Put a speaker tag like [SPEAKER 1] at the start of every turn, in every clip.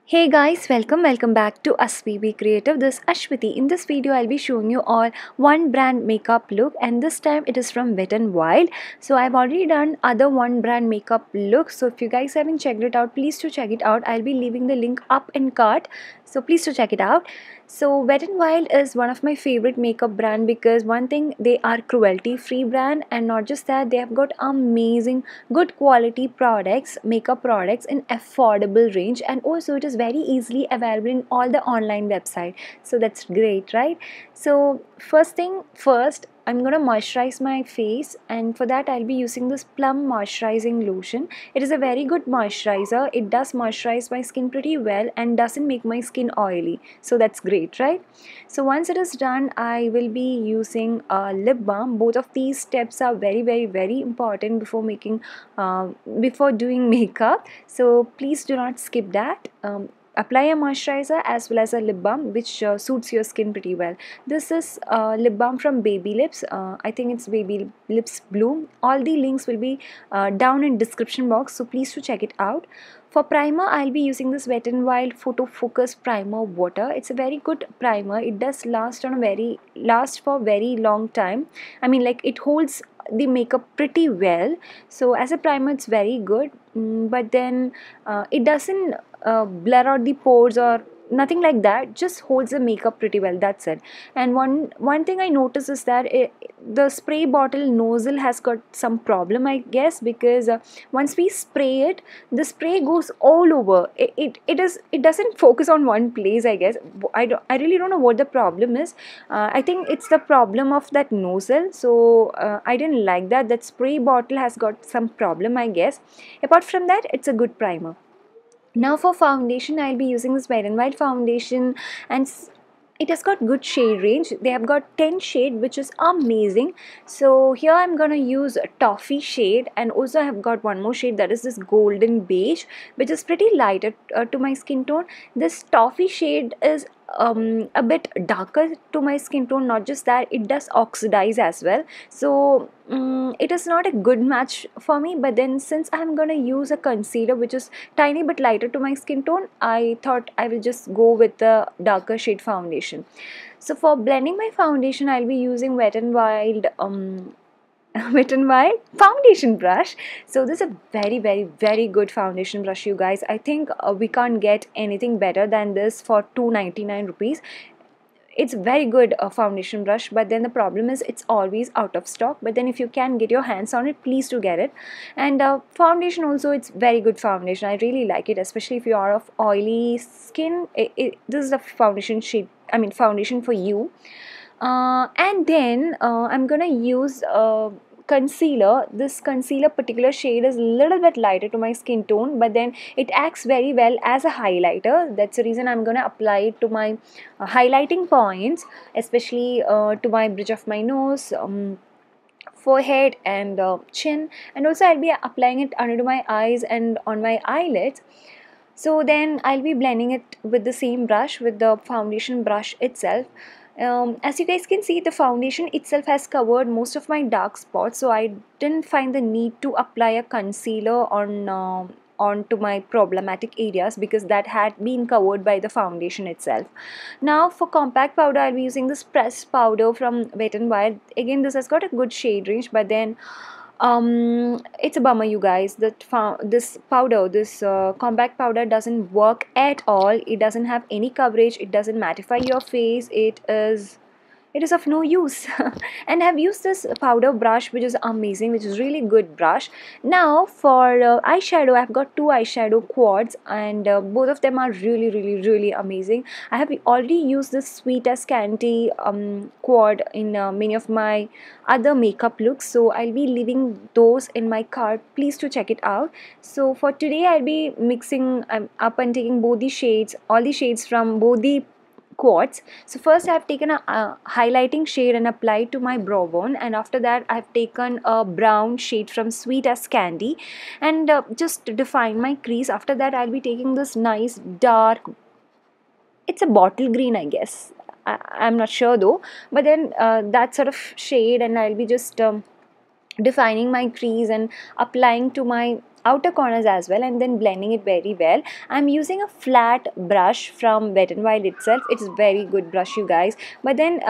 [SPEAKER 1] Hey guys, welcome back to Asvi Be Creative. This is Ashwati. In this video, I'll be showing you all one brand makeup look, and this time it is from Wet n Wild. So I've already done other one brand makeup looks. So if you guys haven't checked it out, please to check it out. I'll be leaving the link up in cart. So please to check it out. So Wet n Wild is one of my favorite makeup brand because one thing, they are cruelty free brand, and not just that, they have got amazing good quality products, makeup products in affordable range, and also it is very easily available in all the online website. So that's great, right? So first thing first, I'm gonna moisturize my face, and for that I'll be using this plum moisturizing lotion. It is a very good moisturizer. It does moisturize my skin pretty well and doesn't make my skin oily. So that's great, right? So once it is done, I will be using a lip balm. Both of these steps are very important before making before doing makeup. So please do not skip that. Apply a moisturizer as well as a lip balm which suits your skin pretty well. This is lip balm from Baby Lips. I think it's Baby Lips Bloom. All the links will be down in description box, so please to check it out. For primer, I'll be using this Wet n Wild Photo Focus Primer Water. It's a very good primer. It does last for very long time. I mean, like, it holds the makeup pretty well. So as a primer, it's very good. But then it doesn't blur out the pores or nothing like that. Just holds the makeup pretty well, that's it. And one thing I noticed is that the spray bottle nozzle has got some problem, I guess, because once we spray it, the spray goes all over. It doesn't focus on one place, I guess. I really don't know what the problem is. I think it's the problem of that nozzle. So I didn't like that spray bottle has got some problem, I guess. Apart from that, it's a good primer. Now for foundation, I'll be using this Wet n Wild foundation, and it has got good shade range. They have got 10 shade, which is amazing. So here I'm gonna use a toffee shade, and also I have got one more shade, that is this golden beige, which is pretty light to my skin tone. This toffee shade is a bit darker to my skin tone. Not just that, it does oxidize as well. So it is not a good match for me. But then since I'm gonna use a concealer which is tiny bit lighter to my skin tone, I thought I will just go with the darker shade foundation. So for blending my foundation, I'll be using Wet n Wild Wet n Wild foundation brush. So this is a very good foundation brush, you guys. I think we can't get anything better than this for 299 rupees. It's very good foundation brush, but then the problem is it's always out of stock. But then if you can get your hands on it, please do get it. And foundation also, it's very good foundation. I really like it, especially if you are of oily skin. This is a foundation shade, I mean foundation for you. And then I'm gonna use concealer. This concealer particular shade is a little bit lighter to my skin tone, but then it acts very well as a highlighter. That's the reason I'm gonna apply it to my highlighting points, especially to my bridge of my nose, forehead, and chin. And also I'll be applying it under my eyes and on my eyelids. So then I'll be blending it with the same brush, with the foundation brush itself. As you guys can see, the foundation itself has covered most of my dark spots, so I didn't find the need to apply a concealer onto my problematic areas, because that had been covered by the foundation itself. Now for compact powder, I'll be using this pressed powder from Wet n Wild. Again, this has got a good shade range, but then it's a bummer, you guys, that this powder, this compact powder doesn't work at all. It doesn't have any coverage. It doesn't mattify your face. It is of no use. And I've used this powder brush, which is amazing, which is really good brush. Now for eyeshadow, I've got two eyeshadow quads, and both of them are really amazing. I have already used this Sweet as Candy quad in many of my other makeup looks, so I'll be leaving those in my cart. Please to check it out. So for today, I'll be mixing up and taking both the shades, all the shades from both the quads. So first I've taken a highlighting shade and applied to my brow bone, and after that I've taken a brown shade from Sweet as Candy and just define my crease. After that I'll be taking this nice dark, it's a bottle green, I guess. I'm not sure though, but then that sort of shade, and I'll be just defining my crease and applying to my outer corners as well, and then blending it very well. I'm using a flat brush from Wet n Wild itself. It's very good brush, you guys, but then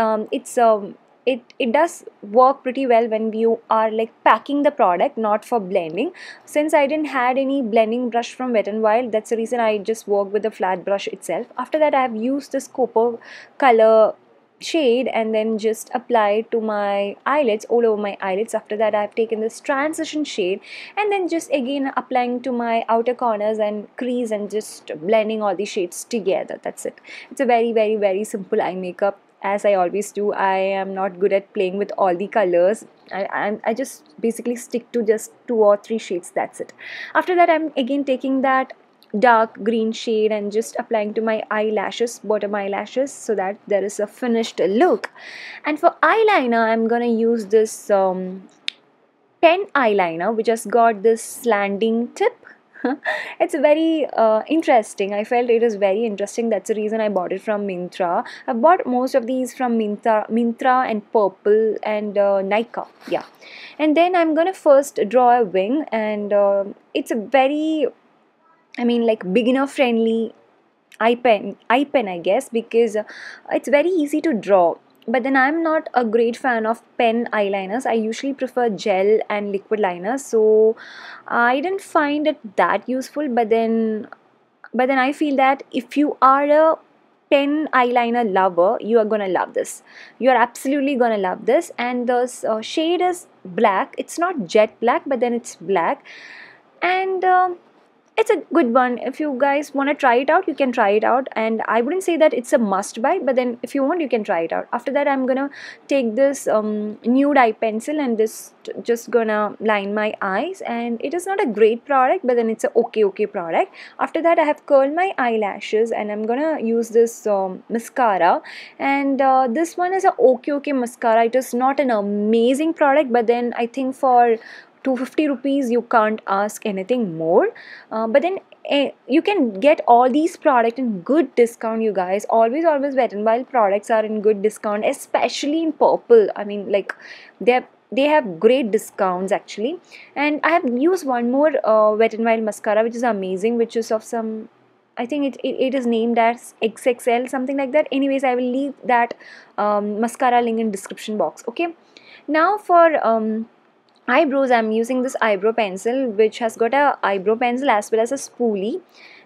[SPEAKER 1] it does work pretty well when you are like packing the product, not for blending. Since I didn't had any blending brush from Wet n Wild, that's the reason I just worked with the flat brush itself. After that, I have used this copper color shade and then just apply to my eyelids, all over my eyelids. After that, I've taken this transition shade and then just again applying to my outer corners and crease and just blending all the shades together. That's it. It's a very simple eye makeup. As I always do, I am not good at playing with all the colors. I just basically stick to just 2 or 3 shades. That's it. After that, I'm again taking that dark green shade and just applying to my eyelashes, bottom eyelashes, so that there is a finished look. And for eyeliner, I'm gonna use this pen eyeliner, which has got this slanting tip. It's very interesting. I felt it is very interesting. That's the reason I bought it from Myntra. I bought most of these from Myntra and Purple and Nika. Yeah. And then I'm gonna first draw a wing, and it's a very, I mean, like beginner friendly eye pen, I guess, because it's very easy to draw. But then I'm not a great fan of pen eyeliners. I usually prefer gel and liquid liners, so I didn't find it that useful. But then I feel that if you are a pen eyeliner lover, you are gonna love this. You are absolutely gonna love this. And the shade is black. It's not jet black, but then it's black, and it's a good one. If you guys want to try it out, you can try it out, and I wouldn't say that it's a must buy, but then if you want, you can try it out. After that, I'm gonna take this nude eye pencil and just gonna line my eyes, and it is not a great product, but then it's a okay product. After that, I have curled my eyelashes, and I'm gonna use this mascara, and this one is a okay mascara. It is not an amazing product, but then I think for 250 rupees you can't ask anything more. But then you can get all these products in good discount, you guys. Always Wet n Wild products are in good discount, especially in Purple. I mean, like, they have great discounts actually. And I have used one more Wet n Wild mascara, which is amazing, which is of some, I think it is named as XXL, something like that. Anyways, I will leave that mascara link in description box. Okay, now for eyebrows, I'm using this eyebrow pencil, which has got a eyebrow pencil as well as a spoolie.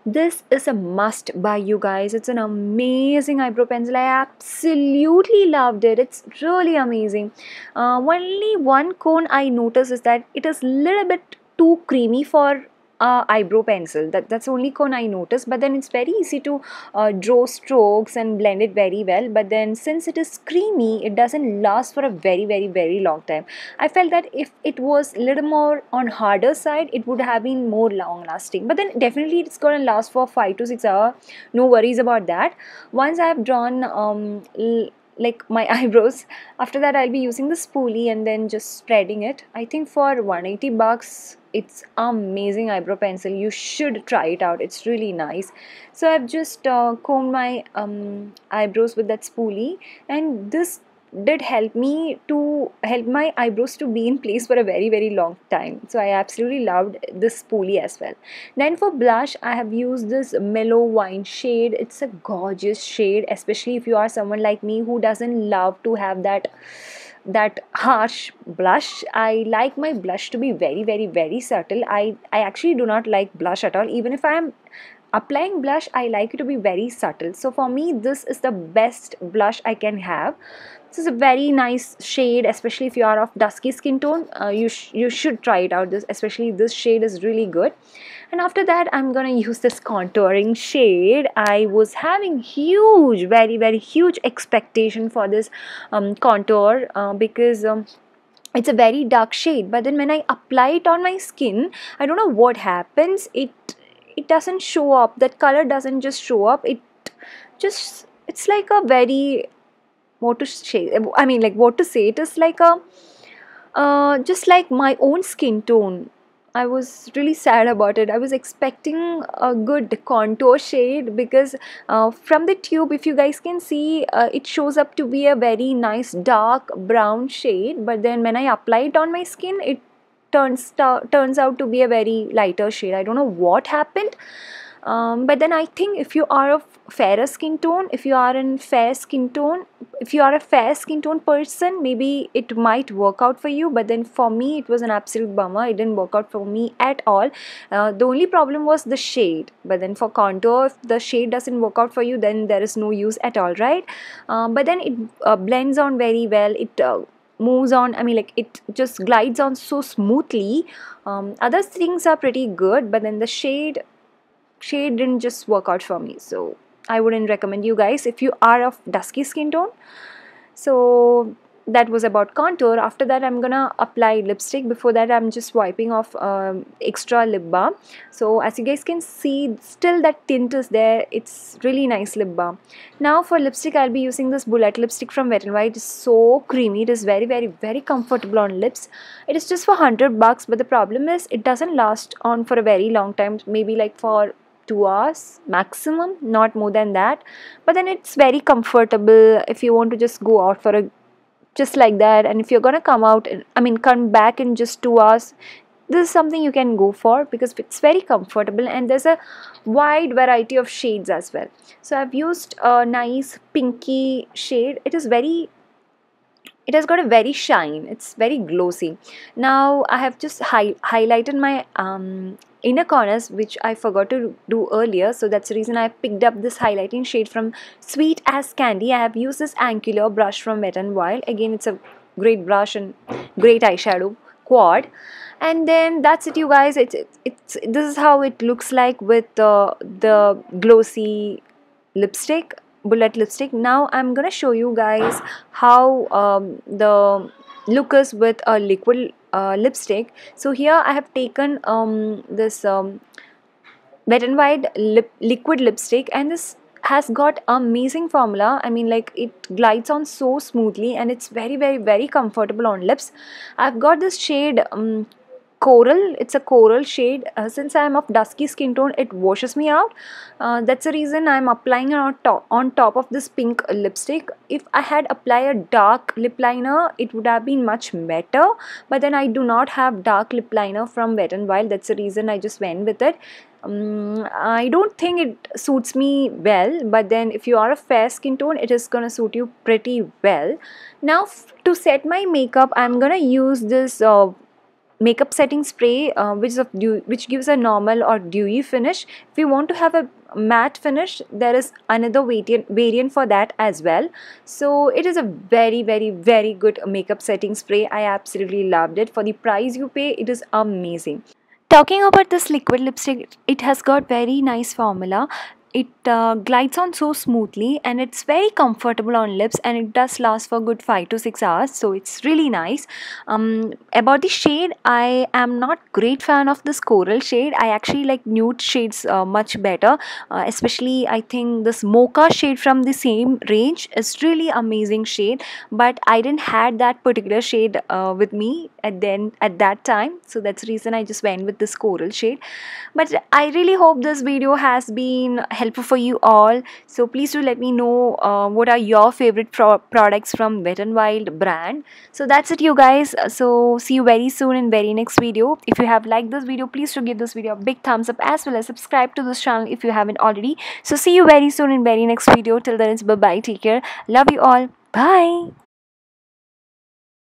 [SPEAKER 1] This is a must buy, you guys. It's an amazing eyebrow pencil. I absolutely loved it. It's really amazing. Only one con I noticed is that it is a little bit too creamy for eyebrow pencil. That's the only con I noticed. But then it's very easy to draw strokes and blend it very well. But then since it is creamy, it doesn't last for a very long time. I felt that if it was a little more on harder side, it would have been more long lasting. But then definitely it's gonna last for 5 to 6 hours. No worries about that. Once I have drawn like my eyebrows, after that I'll be using the spoolie and then just spreading it. I think for 180 bucks, it's amazing eyebrow pencil. You should try it out. It's really nice. So I've just combed my eyebrows with that spoolie, and this did help my eyebrows to be in place for a very long time. So I absolutely loved this spoolie as well. Then for blush, I have used this mellow wine shade. It's a gorgeous shade, especially if you are someone like me who doesn't love to have that harsh blush. I like my blush to be very subtle. I actually do not like blush at all. Even if I am applying blush, I like it to be very subtle. So for me, this is the best blush I can have. This is a very nice shade, especially if you are of dusky skin tone. You should try it out. Especially this shade is really good. And after that, I'm gonna use this contouring shade. I was having very huge expectation for this contour because it's a very dark shade. But then when I apply it on my skin, I don't know what happens. It doesn't show up. That color doesn't just show up. It's like a very, what to say, I mean, like, what to say, it is like a just like my own skin tone. I was really sad about it. I was expecting a good contour shade because from the tube, if you guys can see, it shows up to be a very nice dark brown shade, but then when I apply it on my skin, turns out to be a very lighter shade. I don't know what happened. But then I think if you are of fairer skin tone, if you are in fair skin tone, if you are a fair skin tone person, maybe it might work out for you. But then for me, it was an absolute bummer. It didn't work out for me at all. The only problem was the shade. But then for contour, if the shade doesn't work out for you, then there is no use at all, right? But then it blends on very well. It moves on, I mean, like, it just glides on so smoothly. Other things are pretty good, but then the shade didn't just work out for me, so I wouldn't recommend you guys if you are of dusky skin tone. So that was about contour. After that, I'm gonna apply lipstick. Before that, I'm just wiping off extra lip balm. So as you guys can see, still that tint is there. It's really nice lip balm. Now for lipstick, I'll be using this bullet lipstick from Wet n Wild. It's so creamy. It is very, very, very comfortable on lips. It is just for $100, but the problem is it doesn't last on for a very long time. Maybe like for 2 hours maximum, not more than that. But then it's very comfortable if you want to just go out for a just like that, and if you're gonna come out, I mean, come back in just 2 hours, this is something you can go for because it's very comfortable, and there's a wide variety of shades as well. So I've used a nice pinky shade. It has got a very shine. It's very glossy. Now I have just highlighted my inner corners, which I forgot to do earlier. So that's the reason I picked up this highlighting shade from Sweet as Candy. I have used this angular brush from Wet n Wild. Again, it's a great brush and great eyeshadow quad. And then that's it, you guys. It's this is how it looks like with the glossy lipstick, bullet lipstick. Now I'm gonna show you guys how the look is with a liquid lipstick. So here I have taken this Wet n Wild liquid lipstick, and this has got amazing formula. I mean, like, it glides on so smoothly, and it's very, very, very comfortable on lips. I've got this shade coral. It's a coral shade. Since I am of dusky skin tone, it washes me out. That's the reason I'm applying it on top of this pink lipstick. If I had applied a dark lip liner, it would have been much better, but then I do not have dark lip liner from Wet n Wild. That's the reason I just went with it. I don't think it suits me well, but then if you are a fair skin tone, it is gonna suit you pretty well. Now to set my makeup, I'm gonna use this makeup setting spray, which gives a normal or dewy finish. If you want to have a matte finish, there is another variant for that as well. So it is a very, very, very good makeup setting spray. I absolutely loved it. For the price you pay, it is amazing. Talking about this liquid lipstick, it has got very nice formula. It glides on so smoothly, and it's very comfortable on lips, and it does last for good 5 to 6 hours, so it's really nice. About the shade, I am not great fan of this coral shade. I actually like nude shades much better, especially I think this mocha shade from the same range is really amazing shade, but I didn't had that particular shade with me at that time, so that's the reason I just went with this coral shade. But I really hope this video has been helpful for you all. So please do let me know what are your favorite products from Wet n Wild brand. So that's it, you guys. So see you very soon in very next video. If you have liked this video, please do give this video a big thumbs up, as well as subscribe to this channel if you haven't already. So see you very soon in very next video. Till then, it's bye bye. Take care. Love you all. Bye.